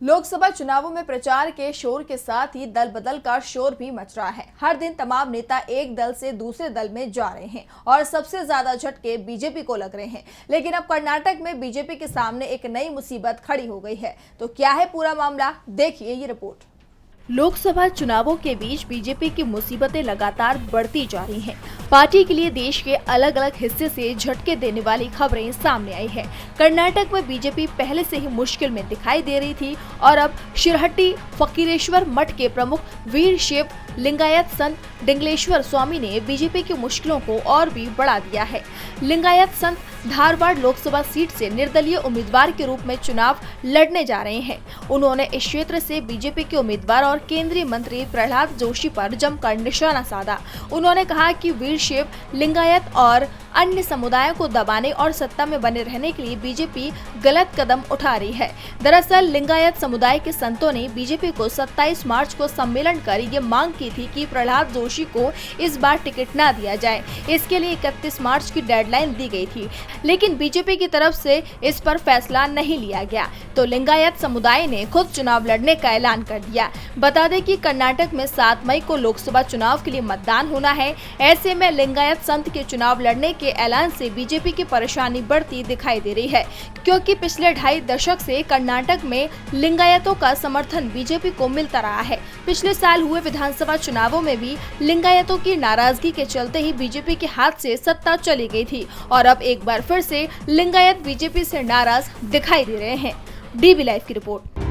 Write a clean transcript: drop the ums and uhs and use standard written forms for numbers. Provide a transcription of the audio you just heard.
लोकसभा चुनावों में प्रचार के शोर के साथ ही दल बदल का शोर भी मच रहा है। हर दिन तमाम नेता एक दल से दूसरे दल में जा रहे हैं और सबसे ज्यादा झटके बीजेपी को लग रहे हैं। लेकिन अब कर्नाटक में बीजेपी के सामने एक नई मुसीबत खड़ी हो गई है। तो क्या है पूरा मामला, देखिए ये रिपोर्ट। लोकसभा चुनावों के बीच बीजेपी की मुसीबतें लगातार बढ़ती जा रही हैं। पार्टी के लिए देश के अलग अलग हिस्से से झटके देने वाली खबरें सामने आई है। कर्नाटक में बीजेपी पहले से ही मुश्किल में दिखाई दे रही थी और अब शिरहट्टी फकीरेश्वर मठ के प्रमुख वीर शैव लिंगायत संत डिंगलेश्वर स्वामी ने बीजेपी की मुश्किलों को और भी बढ़ा दिया है। लिंगायत संत धारवाड़ लोकसभा सीट से निर्दलीय उम्मीदवार के रूप में चुनाव लड़ने जा रहे हैं। उन्होंने इस क्षेत्र से बीजेपी के उम्मीदवार और केंद्रीय मंत्री प्रहलाद जोशी पर जमकर निशाना साधा। उन्होंने कहा कि वीर शैव लिंगायत और अन्य समुदायों को दबाने और सत्ता में बने रहने के लिए बीजेपी गलत कदम उठा रही है। दरअसल लिंगायत समुदाय के संतों ने बीजेपी को 27 मार्च को सम्मेलन कर ये मांग की थी कि प्रहलाद जोशी को इस बार टिकट न दिया जाए। इसके लिए 31 मार्च की डेडलाइन दी गई थी, लेकिन बीजेपी की तरफ से इस पर फैसला नहीं लिया गया, तो लिंगायत समुदाय ने खुद चुनाव लड़ने का ऐलान कर दिया। बता दें कि कर्नाटक में 7 मई को लोकसभा चुनाव के लिए मतदान होना है। ऐसे में लिंगायत संत के चुनाव लड़ने के ऐलान से बीजेपी की परेशानी बढ़ती दिखाई दे रही है, क्योंकि पिछले 2.5 दशक से कर्नाटक में लिंगायतों का समर्थन बीजेपी को मिलता रहा है। पिछले साल हुए विधानसभा चुनावों में भी लिंगायतों की नाराजगी के चलते ही बीजेपी के हाथ से सत्ता चली गई थी और अब एक बार फिर से लिंगायत बीजेपी से नाराज दिखाई दे रहे हैं। डीबी लाइव की रिपोर्ट।